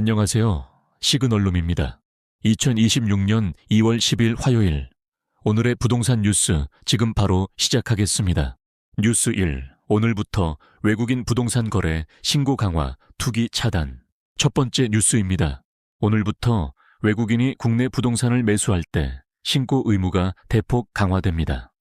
안녕하세요. 시그널룸입니다. 2026년 2월 10일 화요일, 오늘의 부동산 뉴스 지금 바로 시작하겠습니다. 뉴스 1, 오늘부터 외국인 부동산 거래 신고 강화, 투기 차단. 첫 번째 뉴스입니다. 오늘부터 외국인이 국내 부동산을 매수할 때 신고 의무가 대폭 강화됩니다.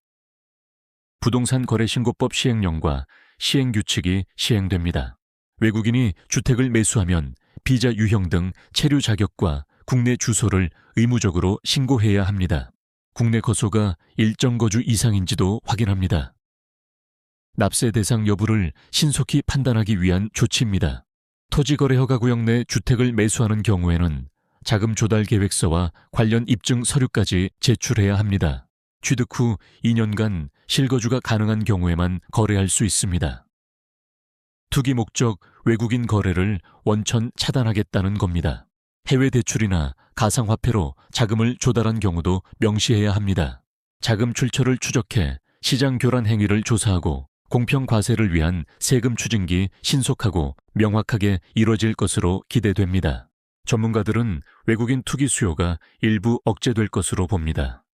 부동산 거래 신고법 시행령과 시행규칙이 시행됩니다. 외국인이 주택을 매수하면 비자 유형 등 체류 자격과 국내 주소를 의무적으로 신고해야 합니다. 국내 거소가 일정 거주 이상인지도 확인합니다. 납세 대상 여부를 신속히 판단하기 위한 조치입니다. 토지거래허가구역 내 주택을 매수하는 경우에는 자금 조달 계획서와 관련 입증 서류까지 제출해야 합니다. 취득 후 2년간 실거주가 가능한 경우에만 거래할 수 있습니다. 투기 목적 외국인 거래를 원천 차단하겠다는 겁니다. 해외 대출이나 가상화폐로 자금을 조달한 경우도 명시해야 합니다. 자금 출처를 추적해 시장 교란 행위를 조사하고 공평 과세를 위한 세금 추징기 신속하고 명확하게 이뤄질 것으로 기대됩니다. 전문가들은 외국인 투기 수요가 일부 억제될 것으로 봅니다.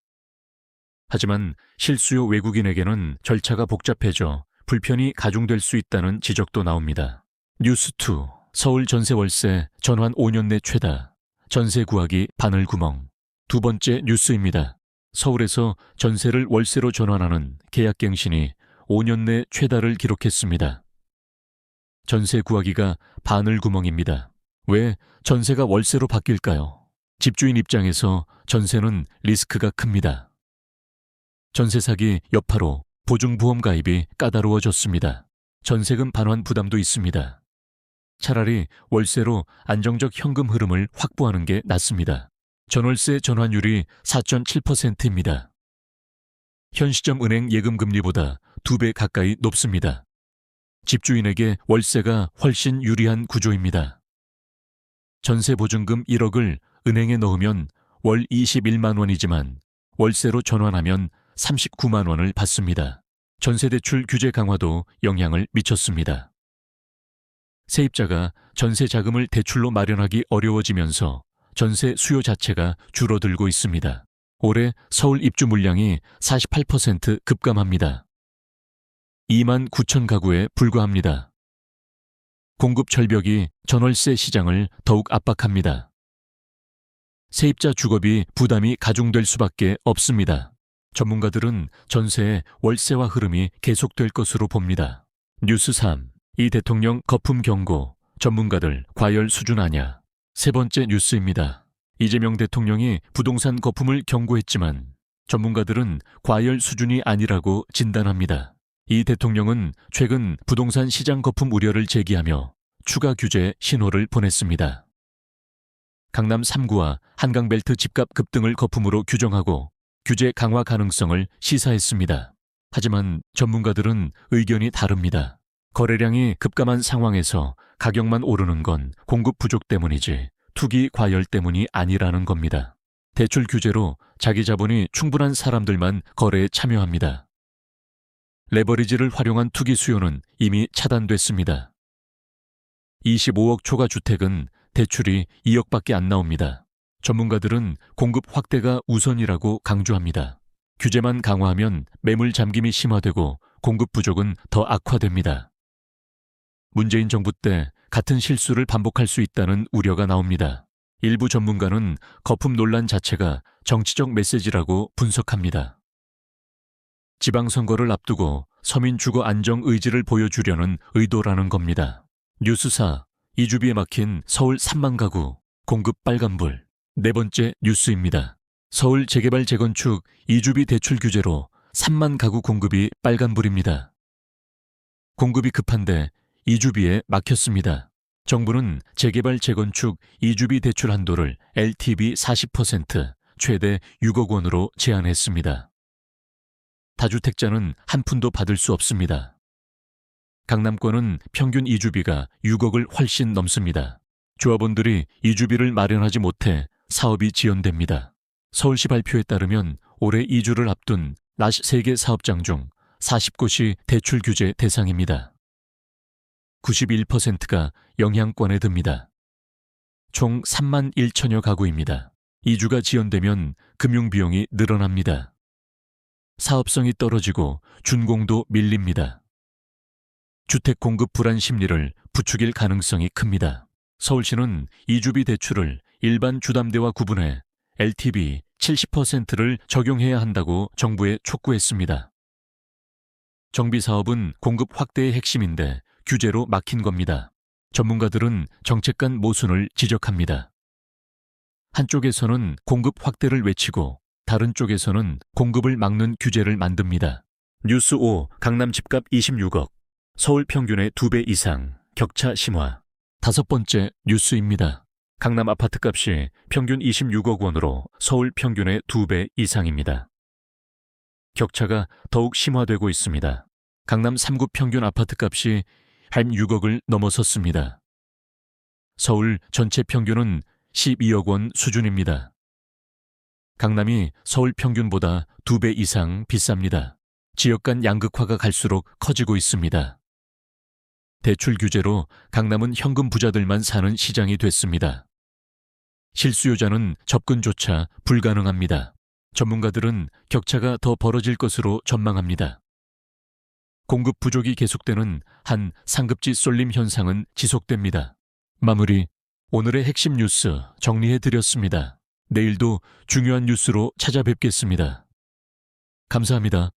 하지만 실수요 외국인에게는 절차가 복잡해져 불편이 가중될 수 있다는 지적도 나옵니다. 뉴스2, 서울 전세 월세 전환 5년 내 최다, 전세 구하기 바늘구멍. 두 번째 뉴스입니다. 서울에서 전세를 월세로 전환하는 계약갱신이 5년 내 최다를 기록했습니다. 전세 구하기가 바늘구멍입니다. 왜 전세가 월세로 바뀔까요? 집주인 입장에서 전세는 리스크가 큽니다. 전세 사기 여파로 보증보험 가입이 까다로워졌습니다. 전세금 반환 부담도 있습니다. 차라리 월세로 안정적 현금 흐름을 확보하는 게 낫습니다. 전월세 전환율이 4.7%입니다. 현 시점 은행 예금금리보다 2배 가까이 높습니다. 집주인에게 월세가 훨씬 유리한 구조입니다. 전세 보증금 1억을 은행에 넣으면 월 21만 원이지만 월세로 전환하면 39만 원을 받습니다. 전세대출 규제 강화도 영향을 미쳤습니다. 세입자가 전세 자금을 대출로 마련하기 어려워지면서 전세 수요 자체가 줄어들고 있습니다. 올해 서울 입주 물량이 48% 급감합니다. 2만 9천 가구에 불과합니다. 공급 절벽이 전월세 시장을 더욱 압박합니다. 세입자 주거비 부담이 가중될 수밖에 없습니다. 전문가들은 전세의 월세화 흐름이 계속될 것으로 봅니다. 뉴스 3, 이 대통령 거품 경고, 전문가들 과열 수준 아냐. 세 번째 뉴스입니다. 이재명 대통령이 부동산 거품을 경고했지만 전문가들은 과열 수준이 아니라고 진단합니다. 이 대통령은 최근 부동산 시장 거품 우려를 제기하며 추가 규제 신호를 보냈습니다. 강남 3구와 한강벨트 집값 급등을 거품으로 규정하고 규제 강화 가능성을 시사했습니다. 하지만 전문가들은 의견이 다릅니다. 거래량이 급감한 상황에서 가격만 오르는 건 공급 부족 때문이지 투기 과열 때문이 아니라는 겁니다. 대출 규제로 자기 자본이 충분한 사람들만 거래에 참여합니다. 레버리지를 활용한 투기 수요는 이미 차단됐습니다. 25억 초과 주택은 대출이 2억밖에 안 나옵니다. 전문가들은 공급 확대가 우선이라고 강조합니다. 규제만 강화하면 매물 잠김이 심화되고 공급 부족은 더 악화됩니다. 문재인 정부 때 같은 실수를 반복할 수 있다는 우려가 나옵니다. 일부 전문가는 거품 논란 자체가 정치적 메시지라고 분석합니다. 지방선거를 앞두고 서민 주거 안정 의지를 보여주려는 의도라는 겁니다. 뉴스 4, 이주비에 막힌 서울 3만 가구, 공급 빨간불. 네 번째 뉴스입니다. 서울 재개발 재건축 이주비 대출 규제로 3만 가구 공급이 빨간불입니다. 공급이 급한데 이주비에 막혔습니다. 정부는 재개발 재건축 이주비 대출 한도를 LTV 40%, 최대 6억 원으로 제한했습니다. 다주택자는 한 푼도 받을 수 없습니다. 강남권은 평균 이주비가 6억을 훨씬 넘습니다. 조합원들이 이주비를 마련하지 못해 사업이 지연됩니다. 서울시 발표에 따르면 올해 이주를 앞둔 낮 3개 사업장 중 40곳이 대출 규제 대상입니다. 91%가 영향권에 듭니다. 총 3만 1천여 가구입니다. 이주가 지연되면 금융비용이 늘어납니다. 사업성이 떨어지고 준공도 밀립니다. 주택 공급 불안 심리를 부추길 가능성이 큽니다. 서울시는 이주비 대출을 일반 주담대와 구분해 LTV 70%를 적용해야 한다고 정부에 촉구했습니다. 정비사업은 공급 확대의 핵심인데 규제로 막힌 겁니다. 전문가들은 정책 간 모순을 지적합니다. 한쪽에서는 공급 확대를 외치고 다른 쪽에서는 공급을 막는 규제를 만듭니다. 뉴스 5 강남 집값 26억, 서울 평균의 2배 이상, 격차 심화. 5번째 뉴스입니다. 강남 아파트값이 평균 26억 원으로 서울 평균의 2배 이상입니다. 격차가 더욱 심화되고 있습니다. 강남 3구 평균 아파트값이 한 6억을 넘어섰습니다. 서울 전체 평균은 12억 원 수준입니다. 강남이 서울 평균보다 2배 이상 비쌉니다. 지역 간 양극화가 갈수록 커지고 있습니다. 대출 규제로 강남은 현금 부자들만 사는 시장이 됐습니다. 실수요자는 접근조차 불가능합니다. 전문가들은 격차가 더 벌어질 것으로 전망합니다. 공급 부족이 계속되는 한 상급지 쏠림 현상은 지속됩니다. 마무리. 오늘의 핵심 뉴스 정리해드렸습니다. 내일도 중요한 뉴스로 찾아뵙겠습니다. 감사합니다.